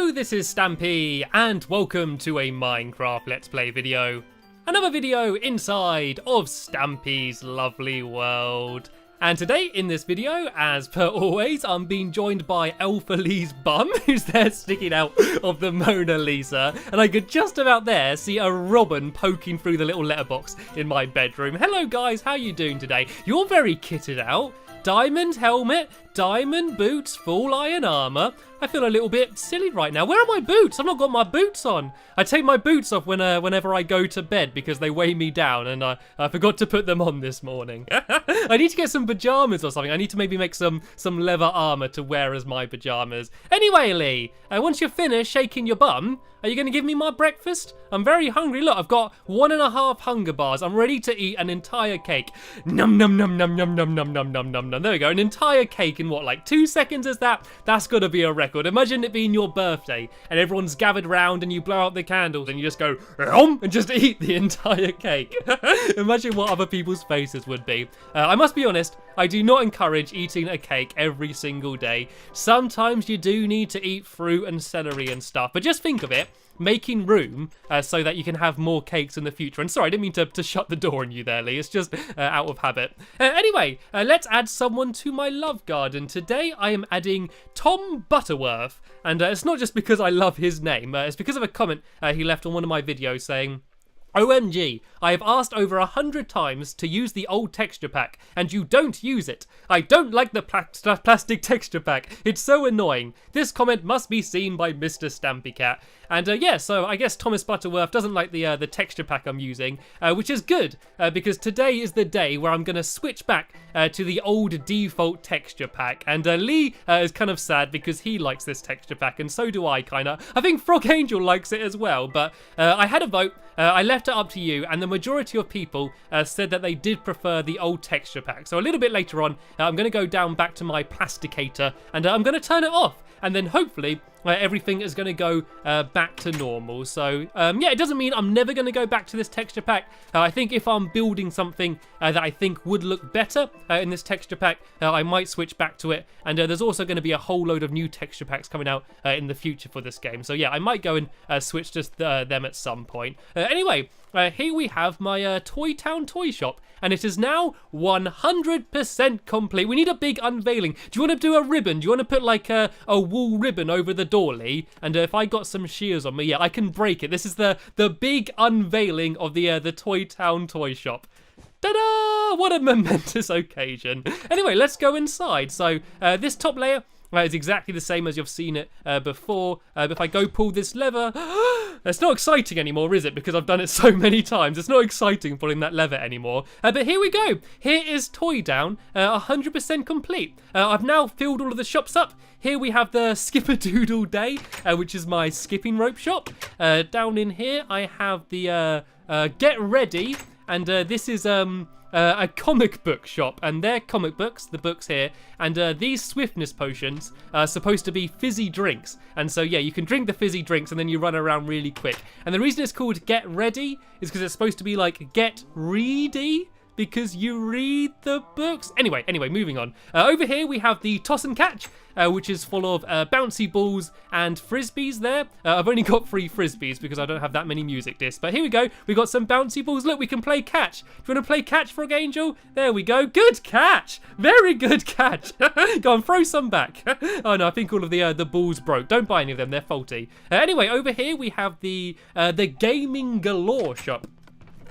Hello, this is Stampy, and welcome to a Minecraft Let's Play video. Another video inside of Stampy's lovely world. And today in this video, as per always, I'm being joined by Alpha Lee's bum, who's there sticking out of the Mona Lisa. And I could just about there see a robin poking through the little letterbox in my bedroom. Hello guys, how you doing today? You're very kitted out. Diamond helmet, diamond boots, full iron armor. I feel a little bit silly right now. Where are my boots? I've not got my boots on. I take my boots off whenever I go to bed because they weigh me down, and I forgot to put them on this morning. I need to get some pajamas or something. I need to maybe make some leather armor to wear as my pajamas. Anyway, Lee, once you're finished shaking your bum, are you going to give me my breakfast? I'm very hungry. Look, I've got 1.5 hunger bars. I'm ready to eat an entire cake. Num num num num num num num num num num num. There we go. An entire cake in what, like 2 seconds is that? That's got to be a record. Imagine it being your birthday and everyone's gathered round and you blow out the candles and you just go and just eat the entire cake. Imagine what other people's faces would be. I must be honest, I do not encourage eating a cake every single day. Sometimes you do need to eat fruit and celery and stuff, but just think of it. Making room so that you can have more cakes in the future. And sorry, I didn't mean to shut the door on you there, Lee. It's just out of habit. Anyway, let's add someone to my love garden. Today, I am adding Tom Butterworth. And it's not just because I love his name. It's because of a comment he left on one of my videos saying, OMG, I have asked over 100 times to use the old texture pack, and you don't use it. I don't like the plastic texture pack. It's so annoying. This comment must be seen by Mr. Stampy Cat. And yeah, so I guess Thomas Butterworth doesn't like the texture pack I'm using, which is good, because today is the day where I'm going to switch back to the old default texture pack. And Lee is kind of sad because he likes this texture pack, and so do I, kind of. I think Frog Angel likes it as well, but I had a vote. I left it up to you, and the majority of people said that they did prefer the old texture pack. So a little bit later on, I'm going to go down back to my plasticator, and I'm going to turn it off. And then hopefully everything is going to go back to normal. So yeah, it doesn't mean I'm never going to go back to this texture pack. I think if I'm building something that I think would look better in this texture pack, I might switch back to it. And there's also going to be a whole load of new texture packs coming out in the future for this game. So yeah, I might go and switch to them at some point. Anyway, here we have my Toy Town toy shop. And it is now 100% complete. We need a big unveiling. Do you want to do a ribbon? Do you want to put like a wool ribbon over the door, Lee? And if I got some shears on me, yeah, I can break it. This is the big unveiling of the Toy Town toy shop. Ta-da! What a momentous occasion. Anyway, let's go inside. So this top layer is exactly the same as you've seen it before. But if I go pull this lever, it's not exciting anymore, is it? Because I've done it so many times. It's not exciting pulling that lever anymore. But here we go. Here is Toy Town, 100% complete. I've now filled all of the shops up. Here we have the Skipperdoodle Day, which is my skipping rope shop. Down in here, I have the Get Ready, and this is a comic book shop, and they're comic books, the books here, and these swiftness potions are supposed to be fizzy drinks, and so yeah, you can drink the fizzy drinks and then you run around really quick. And the reason it's called Get Ready is because it's supposed to be like Get Ready, because you read the books. Anyway, moving on. Over here we have the Toss and Catch, which is full of bouncy balls and frisbees there. I've only got 3 frisbees because I don't have that many music discs. But here we go. We've got some bouncy balls. Look, we can play catch. Do you want to play catch, Frog Angel? There we go. Good catch. Very good catch. Go on, throw some back. Oh no, I think all of the balls broke. Don't buy any of them. They're faulty. Anyway, over here we have the Gaming Galore shop.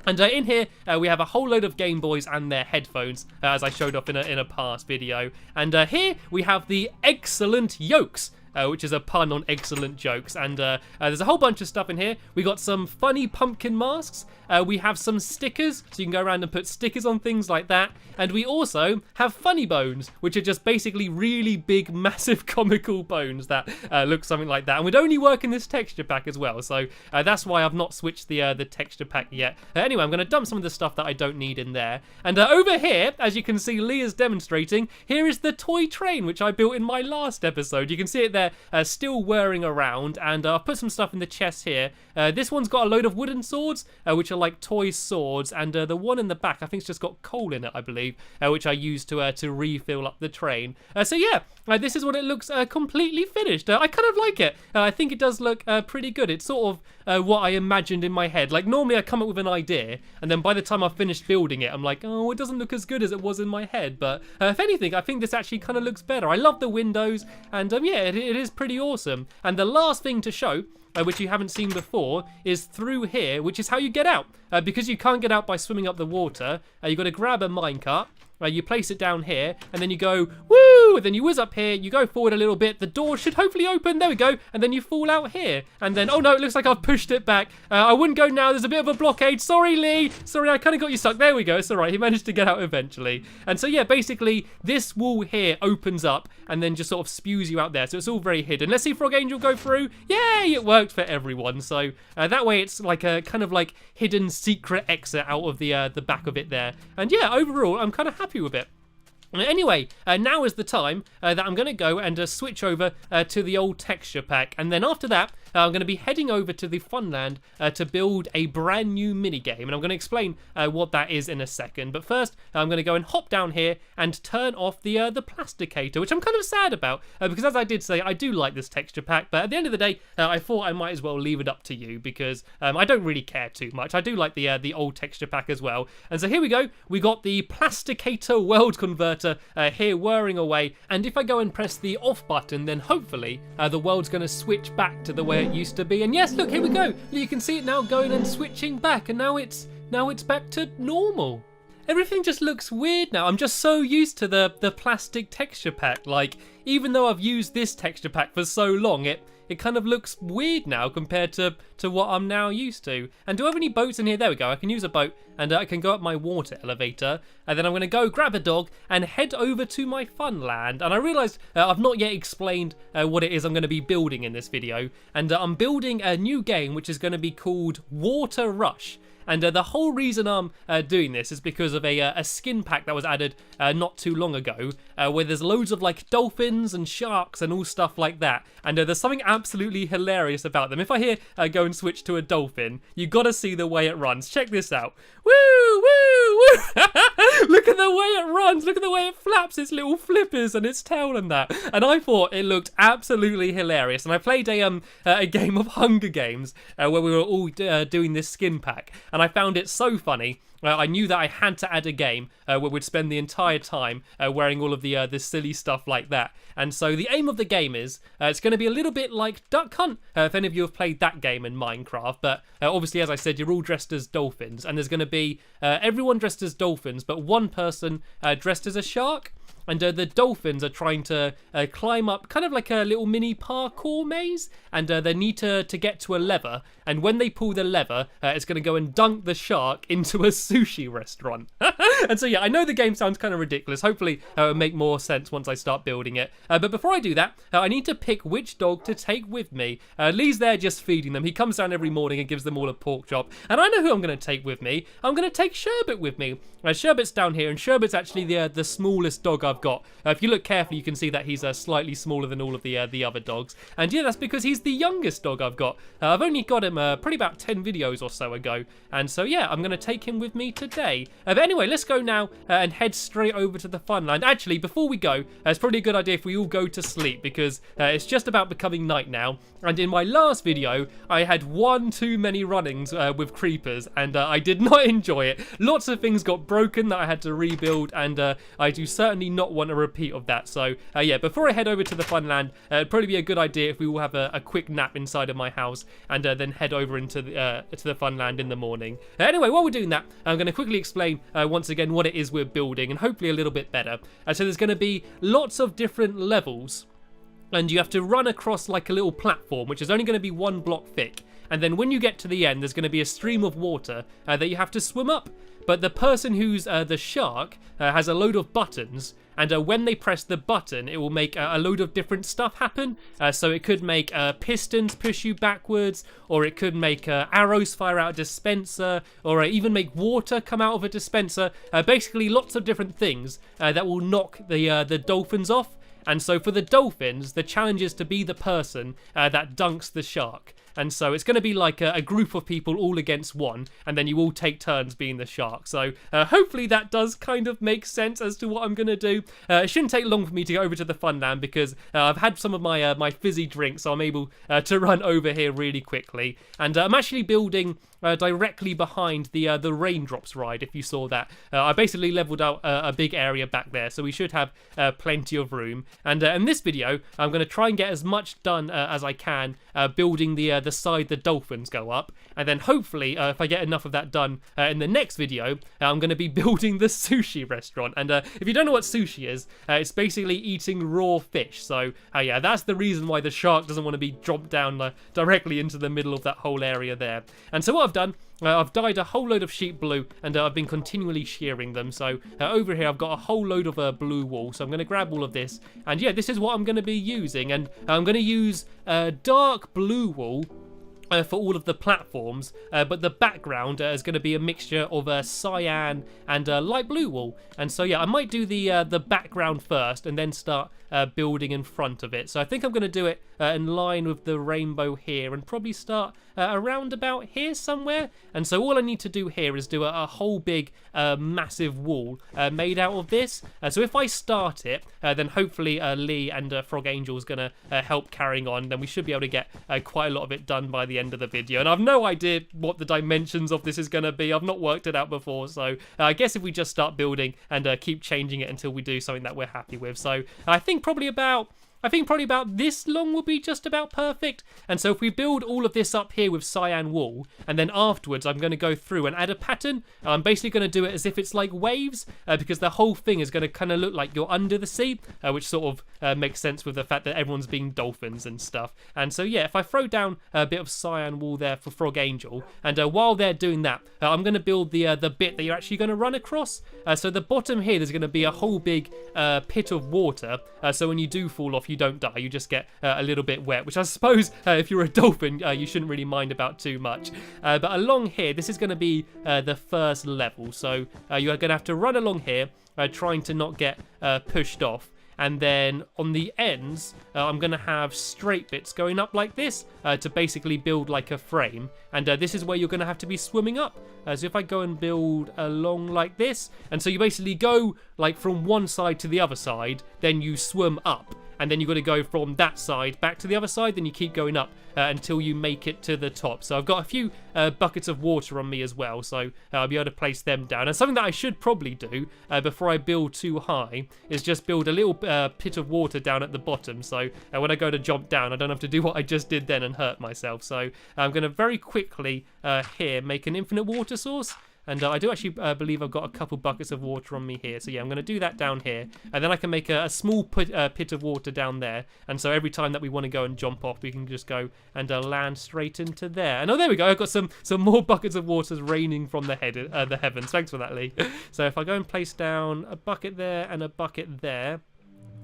And in here, we have a whole load of Game Boys and their headphones, as I showed off in a past video. And here we have the Excellent Yolks, which is a pun on excellent jokes. And there's a whole bunch of stuff in here. We got some funny pumpkin masks. We have some stickers, so you can go around and put stickers on things like that. And we also have funny bones, which are just basically really big, massive comical bones that look something like that. And would only work in this texture pack as well. So that's why I've not switched the texture pack yet. Anyway, I'm going to dump some of the stuff that I don't need in there. And over here, as you can see, Lee is demonstrating, here is the toy train, which I built in my last episode. You can see it there there still whirring around, and I've put some stuff in the chest here. This one's got a load of wooden swords, which are like toy swords, and the one in the back, I think it's just got coal in it, I believe, which I use to refill up the train. So yeah, this is what it looks completely finished. I kind of like it. I think it does look pretty good. It's sort of what I imagined in my head. Like, normally I come up with an idea, and then by the time I've finished building it, I'm like, oh, it doesn't look as good as it was in my head. But if anything, I think this actually kind of looks better. I love the windows, and yeah, it is pretty awesome. And the last thing to show, which you haven't seen before, is through here, which is how you get out. Because you can't get out by swimming up the water, you've got to grab a minecart. You place it down here, and then you go, woo, and then you whiz up here, you go forward a little bit, the door should hopefully open, there we go, and then you fall out here, and then, oh no, it looks like I've pushed it back. I wouldn't go now, there's a bit of a blockade, sorry Lee, sorry, I kind of got you stuck, there we go, it's alright, he managed to get out eventually. And so yeah, basically, this wall here opens up, and then just sort of spews you out there, so it's all very hidden. Let's see Frog Angel go through, yay, it worked for everyone, so that way it's like a kind of like hidden secret exit out of the back of it there. And yeah, overall, I'm kind of happy with it. Anyway, now is the time that I'm going to go and switch over to the old texture pack, and then after that I'm going to be heading over to the Funland to build a brand new minigame, and I'm going to explain what that is in a second. But first, I'm going to go and hop down here and turn off the Plasticator, which I'm kind of sad about, because as I did say, I do like this texture pack, but at the end of the day, I thought I might as well leave it up to you, because I don't really care too much. I do like the old texture pack as well. And so here we go, we got the Plasticator World Converter here whirring away, and if I go and press the off button, then hopefully the world's going to switch back to the way it used to be. And yes, look, here we go, you can see it now going and switching back, and now it's back to normal. Everything just looks weird now. I'm just so used to the plastic texture pack. Like, even though I've used this texture pack for so long, it kind of looks weird now compared to what I'm now used to. And do I have any boats in here? There we go. I can use a boat, and I can go up my water elevator, and then I'm going to go grab a dog and head over to my Funland. And I realised I've not yet explained what it is I'm going to be building in this video. And I'm building a new game which is going to be called Water Rush. And the whole reason I'm doing this is because of a skin pack that was added not too long ago, where there's loads of like dolphins and sharks and all stuff like that. And there's something absolutely hilarious about them. If I here go and switch to a dolphin, you gotta see the way it runs. Check this out. Woo, woo, woo! Look at the way it runs. Look at the way it flaps its little flippers and its tail and that. And I thought it looked absolutely hilarious. And I played a game of Hunger Games where we were all doing this skin pack. And I found it so funny. I knew that I had to add a game where we'd spend the entire time wearing all of the silly stuff like that. And so the aim of the game is, it's going to be a little bit like Duck Hunt, if any of you have played that game in Minecraft. But obviously, as I said, you're all dressed as dolphins. And there's going to be everyone dressed as dolphins, but one person dressed as a shark. And the dolphins are trying to climb up kind of like a little mini parkour maze, and they need to get to a lever, and when they pull the lever, it's going to go and dunk the shark into a sushi restaurant. And so yeah, I know the game sounds kind of ridiculous. Hopefully it'll make more sense once I start building it. But before I do that, I need to pick which dog to take with me. Lee's there just feeding them. He comes down every morning and gives them all a pork chop. And I know who I'm going to take with me. I'm going to take Sherbet with me. Sherbet's down here, and Sherbet's actually the smallest dog I've got. If you look carefully, you can see that he's slightly smaller than all of the other dogs. And yeah, that's because he's the youngest dog I've got. I've only got him probably about 10 videos or so ago. And so yeah, I'm going to take him with me today. But anyway, let's go now and head straight over to the Funland. Actually, before we go, it's probably a good idea if we all go to sleep, because it's just about becoming night now. And in my last video, I had one too many runnings with creepers, and I did not enjoy it. Lots of things got broken that I had to rebuild, and I do certainly not want a repeat of that. So yeah, before I head over to the Funland, it'd probably be a good idea if we all have a quick nap inside of my house, and then head over into the Funland in the morning. Anyway, while we're doing that, I'm going to quickly explain once again what it is we're building, and hopefully a little bit better. So there's going to be lots of different levels, and you have to run across like a little platform, which is only going to be 1 block thick. And then when you get to the end, there's going to be a stream of water that you have to swim up. But the person who's the shark has a load of buttons, and when they press the button, it will make a load of different stuff happen. So it could make pistons push you backwards, or it could make arrows fire out a dispenser, or even make water come out of a dispenser. Basically, lots of different things that will knock the dolphins off. And so for the dolphins, the challenge is to be the person that dunks the shark. And so it's going to be like a group of people all against one, and then you all take turns being the shark. So hopefully that does kind of make sense as to what I'm going to do. It shouldn't take long for me to go over to the Funland because I've had some of my my fizzy drinks, so I'm able to run over here really quickly. And I'm actually building directly behind the raindrops ride, if you saw that. I basically leveled out a big area back there, so we should have plenty of room. And in this video, I'm going to try and get as much done as I can building the side the dolphins go up, and then hopefully if I get enough of that done in the next video, I'm going to be building the sushi restaurant. And if you don't know what sushi is, it's basically eating raw fish. So yeah, that's the reason why the shark doesn't want to be dropped down directly into the middle of that whole area there. And so what I've done, I've dyed a whole load of sheep blue, and I've been continually shearing them. So over here I've got a whole load of blue wool, so I'm going to grab all of this, and yeah, this is what I'm going to be using. And I'm going to use dark blue wool for all of the platforms, but the background is going to be a mixture of cyan and light blue wool. And so yeah, I might do the background first and then start building in front of it. So I think I'm going to do it in line with the rainbow here, and probably start around about here somewhere. And so all I need to do here is do a whole big massive wall made out of this. So if I start it, then hopefully Lee and Frog Angel is going to help carrying on. Then we should be able to get quite a lot of it done by the end of the video. And I've no idea what the dimensions of this is going to be. I've not worked it out before. So I guess if we just start building and keep changing it until we do something that we're happy with. So I think probably about this long will be just about perfect. And so if we build all of this up here with cyan wool, and then afterwards I'm going to go through and add a pattern. I'm basically going to do it as if it's like waves, because the whole thing is going to kind of look like you're under the sea, which sort of makes sense with the fact that everyone's being dolphins and stuff. And so yeah, if I throw down a bit of cyan wool there for Frog Angel, and while they're doing that, I'm going to build the bit that you're actually going to run across. So the bottom here, there's going to be a whole big pit of water, so when you do fall off, you don't die, you just get a little bit wet, which I suppose if you're a dolphin you shouldn't really mind about too much. But along here, this is going to be the first level, so you're going to have to run along here trying to not get pushed off. And then on the ends, I'm going to have straight bits going up like this to basically build like a frame. And this is where you're going to have to be swimming up. So if I go and build along like this, and so you basically go like from one side to the other side, then you swim up. And then you've got to go from that side back to the other side, then you keep going up until you make it to the top. So I've got a few buckets of water on me as well, so I'll be able to place them down. And something that I should probably do before I build too high is just build a little pit of water down at the bottom, so when I go to jump down, I don't have to do what I just did then and hurt myself. So I'm going to very quickly here make an infinite water source. And I do actually believe I've got a couple buckets of water on me here. So yeah, I'm going to do that down here. And then I can make a small pit of water down there. And so every time that we want to go and jump off, we can just go and land straight into there. And oh, there we go. I've got some more buckets of water raining from the heavens. Thanks for that, Lee. So if I go and place down a bucket there and a bucket there,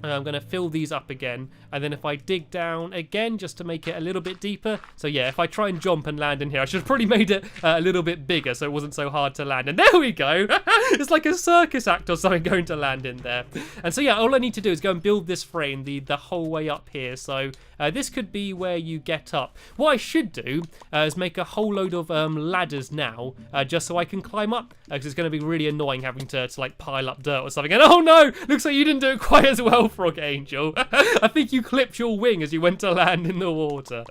I'm going to fill these up again, and then if I dig down again just to make it a little bit deeper. So yeah, if I try and jump and land in here, I should have probably made it a little bit bigger so it wasn't so hard to land. And there we go. It's like a circus act or something going to land in there. And so yeah, all I need to do is go and build this frame the whole way up here. So this could be where you get up. What I should do is make a whole load of ladders now, just so I can climb up, because it's going to be really annoying having to like pile up dirt or something. And oh no, looks like you didn't do it quite as well, Frog Angel. I think you clipped your wing as you went to land in the water.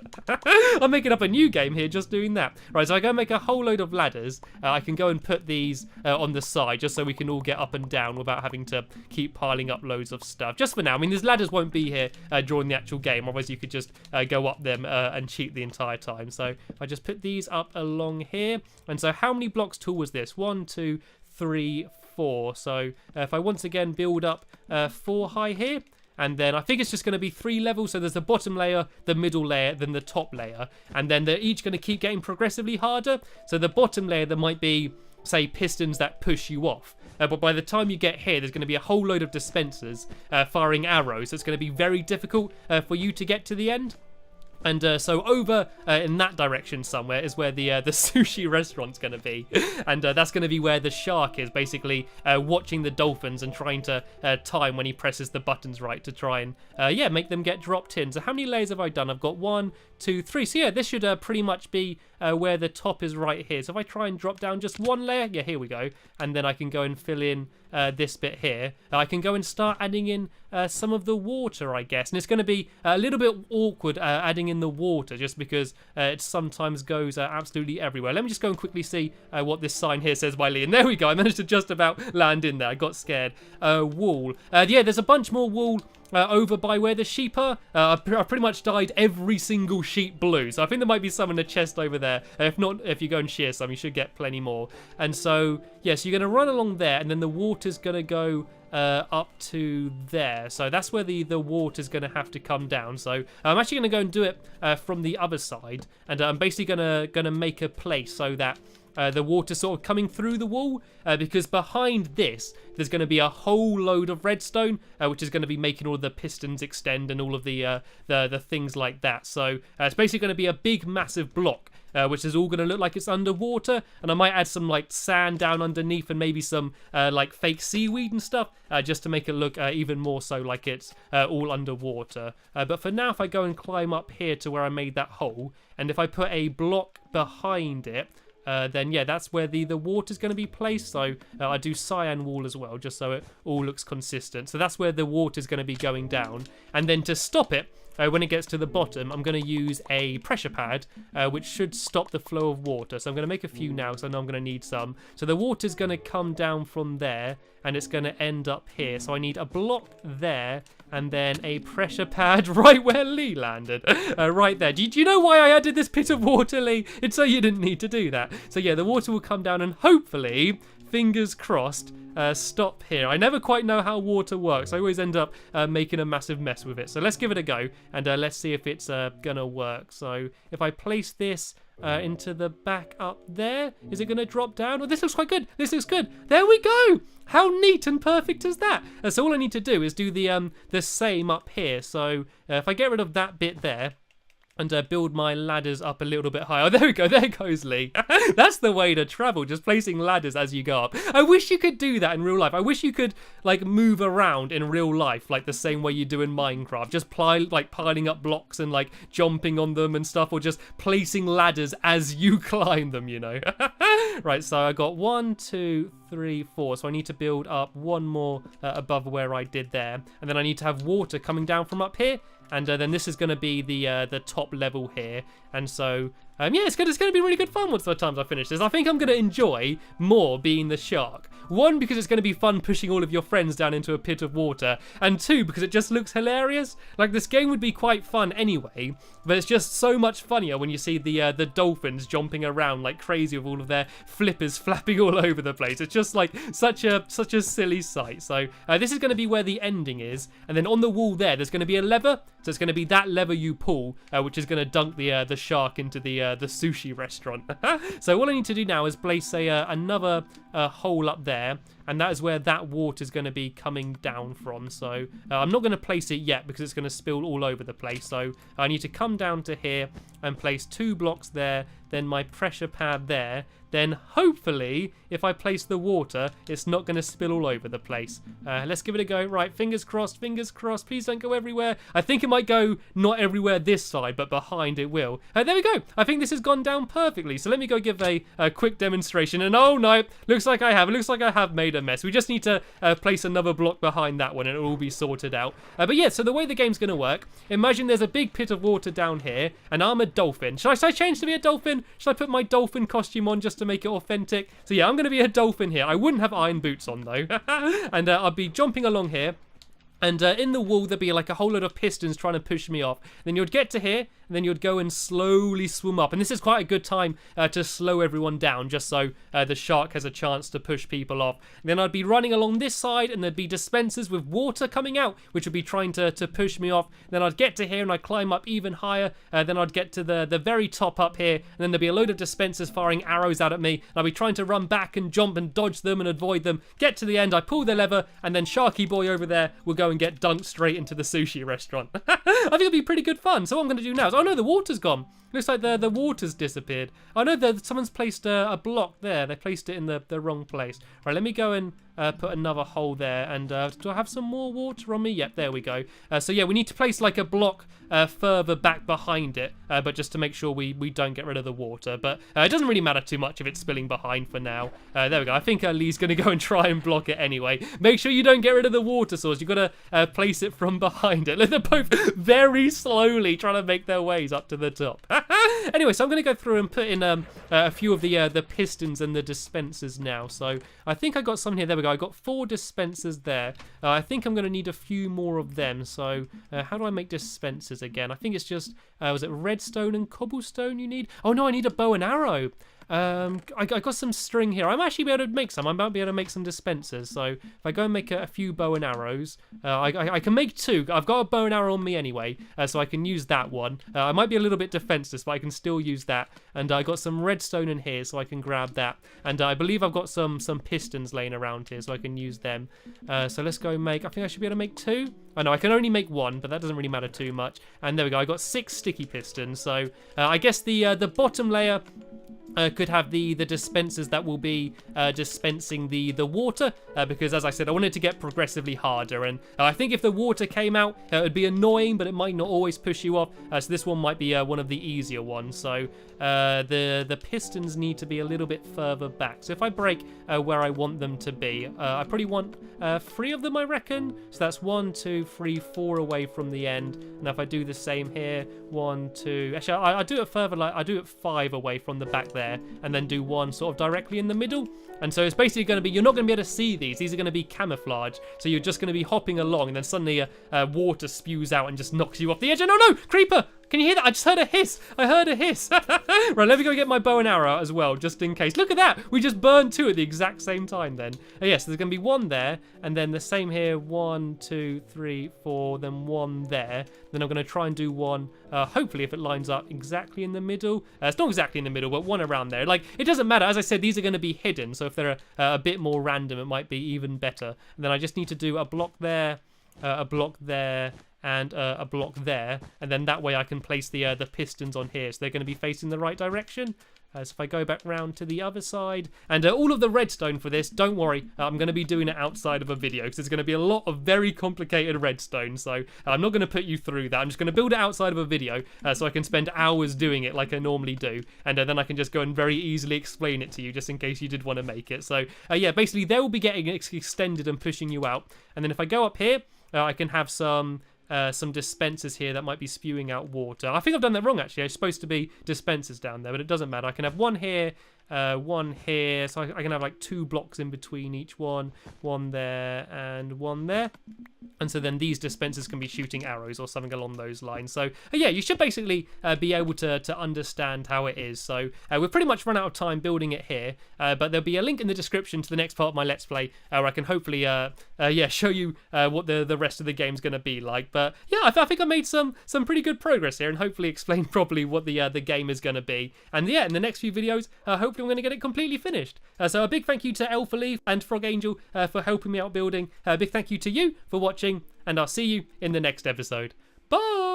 I'm making up a new game here just doing that. Right, so I go make a whole load of ladders. I can go and put these on the side just so we can all get up and down without having to keep piling up loads of stuff. Just for now. I mean, these ladders won't be here during the actual game, otherwise you could just go up them and cheat the entire time. So if I just put these up along here. And so how many blocks tall was this? 1, 2, 3, 4. So if I once again build up 4 high here, and then I think it's just going to be 3 levels. So there's the bottom layer, the middle layer, then the top layer, and then they're each going to keep getting progressively harder. So the bottom layer, there might be, say, pistons that push you off. But by the time you get here, there's going to be a whole load of dispensers firing arrows. So it's going to be very difficult for you to get to the end. And so over in that direction somewhere is where the sushi restaurant's going to be. And that's going to be where the shark is, basically watching the dolphins and trying to time when he presses the buttons right to try and, yeah, make them get dropped in. So how many layers have I done? I've got 1, 2, 3. So yeah, this should pretty much be where the top is right here. So if I try and drop down just 1 layer, yeah, here we go. And then I can go and fill in this bit here. I can go and start adding in some of the water, I guess. And it's going to be a little bit awkward adding in the water just because it sometimes goes absolutely everywhere. Let me just go and quickly see what this sign here says by Lee. And there we go. I managed to just about land in there. I got scared. Wool. Yeah, there's a bunch more wool over by where the sheep are. I pretty much dyed every single sheep blue. So I think there might be some in the chest over there. If not, if you go and shear some, you should get plenty more. And so, yes, you're going to run along there and then the water's going to go up to there. So that's where the water's going to have to come down. So I'm actually going to go and do it from the other side. And I'm basically going to make a place so that the water sort of coming through the wall, because behind this there's going to be a whole load of redstone, which is going to be making all of the pistons extend and all of the things like that. So it's basically going to be a big massive block, which is all going to look like it's underwater, and I might add some like sand down underneath and maybe some like fake seaweed and stuff, just to make it look even more so like it's all underwater. But for now, if I go and climb up here to where I made that hole, and if I put a block behind it, then yeah, that's where the water's going to be placed. So I do cyan wool as well, just so it all looks consistent. So that's where the water's going to be going down. And then to stop it, when it gets to the bottom, I'm going to use a pressure pad, which should stop the flow of water. So I'm going to make a few now, so I know I'm going to need some. So the water's going to come down from there, and it's going to end up here. So I need a block there, and then a pressure pad right where Lee landed. Right there. Do you know why I added this bit of water, Lee? It's so you didn't need to do that. So yeah, the water will come down, and hopefully, fingers crossed, stop here. I never quite know how water works. I always end up making a massive mess with it. So let's give it a go, and let's see if it's gonna work. So if I place this into the back up there, is it gonna drop down? Oh, this looks quite good. This looks good. There we go. How neat and perfect is that? So all I need to do is do the same up here. So if I get rid of that bit there, and build my ladders up a little bit higher. Oh, there we go. There goes Lee. That's the way to travel, just placing ladders as you go up. I wish you could do that in real life. I wish you could, like, move around in real life, like the same way you do in Minecraft. Just piling up blocks and, like, jumping on them and stuff, or just placing ladders as you climb them, you know. Right, so I got 1, 2, 3, 4. So I need to build up one more above where I did there. And then I need to have water coming down from up here. And then this is going to be the top level here. And so, yeah, it's going to be really good fun once the times I finish this. I think I'm going to enjoy more being the shark. 1, because it's going to be fun pushing all of your friends down into a pit of water. And 2, because it just looks hilarious. Like, this game would be quite fun anyway, but it's just so much funnier when you see the dolphins jumping around like crazy with all of their flippers flapping all over the place. It's just like such a silly sight. So this is going to be where the ending is. And then on the wall there's going to be a lever. So it's going to be that lever you pull, which is going to dunk the shark into the sushi restaurant. So all I need to do now is place another hole up there, and that is where that water is going to be coming down from. So I'm not going to place it yet because it's going to spill all over the place. So I need to come down to here and place 2 blocks there, then my pressure pad there. Then hopefully, if I place the water, it's not going to spill all over the place. Let's give it a go. Right, fingers crossed, please don't go everywhere. I think it might go not everywhere this side, but behind it will. There we go. I think this has gone down perfectly. So let me go give a quick demonstration. And oh no, looks like I have made a mess. We just need to place another block behind that one and it'll all be sorted out. But yeah, so the way the game's going to work, imagine there's a big pit of water down here, and I'm a dolphin. Should I change to be a dolphin? Should I put my dolphin costume on just to make it authentic? So yeah, I'm going to be a dolphin here. I wouldn't have iron boots on though. And I'll be jumping along here. And in the wall, there'd be like a whole lot of pistons trying to push me off. Then you'd get to here, and then you'd go and slowly swim up. And this is quite a good time to slow everyone down, just so the shark has a chance to push people off. And then I'd be running along this side, and there'd be dispensers with water coming out, which would be trying to push me off. Then I'd get to here, and I'd climb up even higher. Then I'd get to the very top up here, and then there'd be a load of dispensers firing arrows out at me. And I'd be trying to run back and jump and dodge them and avoid them. Get to the end, I pull the lever, and then Sharky Boy over there will go and get dunked straight into the sushi restaurant. I think it'll be pretty good fun. So what I'm going to do now is Oh no, the water's gone. Looks like the water's disappeared. Oh no, someone's placed a block there. They placed it in the wrong place. Right, let me go and put another hole there. And do I have some more water on me? Yep, there we go. So yeah, we need to place like a block further back behind it, but just to make sure we don't get rid of the water. But it doesn't really matter too much if it's spilling behind for now. There we go. I think Lee's going to go and try and block it anyway. Make sure you don't get rid of the water source. You've got to place it from behind it. They're both very slowly trying to make their ways up to the top. Anyway, so I'm going to go through and put in a few of the pistons and the dispensers now. So I think I got some here. There we go. I got 4 dispensers there. I think I'm going to need a few more of them. So how do I make dispensers again? I think it's just, was it redstone and cobblestone you need? Oh no, I need a bow and arrow. I got some string here. I'm actually be able to make some. I might be able to make some dispensers. So if I go and make a few bow and arrows, I can make 2. I've got a bow and arrow on me anyway, so I can use that one. I might be a little bit defenseless, but I can still use that. And I got some redstone in here, so I can grab that. And I believe I've got some pistons laying around here, so I can use them. So let's go make. I think I should be able to make 2. I know I can only make 1, but that doesn't really matter too much. And there we go. I got 6 sticky pistons. So I guess the bottom layer could have the dispensers that will be dispensing the water, because as I said, I wanted to get progressively harder, and I think if the water came out, it would be annoying, but it might not always push you off, so this one might be one of the easier ones. So the pistons need to be a little bit further back, so if I break where I want them to be, I probably want 3 of them, I reckon. So that's 1, 2, 3, 4 away from the end. And if I do the same here, 1, 2, actually I do it further, like I do it 5 away from the back there, and then do 1 sort of directly in the middle. And so it's basically going to be, you're not going to be able to see these are going to be camouflage, so you're just going to be hopping along, and then suddenly water spews out and just knocks you off the edge. And oh no, creeper! Can you hear that? I just heard a hiss. I heard a hiss. Right, let me go get my bow and arrow out as well, just in case. Look at that. We just burned 2 at the exact same time then. Yes, there's going to be 1 there, and then the same here. 1, 2, 3, 4, then 1 there. Then I'm going to try and do 1, hopefully if it lines up exactly in the middle. It's not exactly in the middle, but 1 around there. Like, it doesn't matter. As I said, these are going to be hidden, so if they're a bit more random, it might be even better. And then I just need to do a block there, a block there, and a block there, and then that way I can place the pistons on here, so they're going to be facing the right direction. So if I go back round to the other side, and all of the redstone for this, don't worry, I'm going to be doing it outside of a video, because there's going to be a lot of very complicated redstone, so I'm not going to put you through that. I'm just going to build it outside of a video, so I can spend hours doing it like I normally do, and then I can just go and very easily explain it to you, just in case you did want to make it. So yeah, basically they will be getting extended and pushing you out, and then if I go up here, I can have some dispensers here that might be spewing out water. I think I've done that wrong, actually. It's supposed to be dispensers down there, but it doesn't matter. I can have 1 here, 1 here, so I can have like 2 blocks in between each one, 1 there and 1 there. And so then these dispensers can be shooting arrows or something along those lines. So yeah, you should basically be able to understand how it is. So we've pretty much run out of time building it here, but there'll be a link in the description to the next part of my Let's Play, where I can hopefully show you what the rest of the game's going to be like. But yeah, I think I made some pretty good progress here, and hopefully explained properly what the game is going to be. And yeah, in the next few videos, hopefully I'm going to get it completely finished. So a big thank you to Elfaleaf and Frog Angel for helping me out building. A big thank you to you for watching, and I'll see you in the next episode. Bye!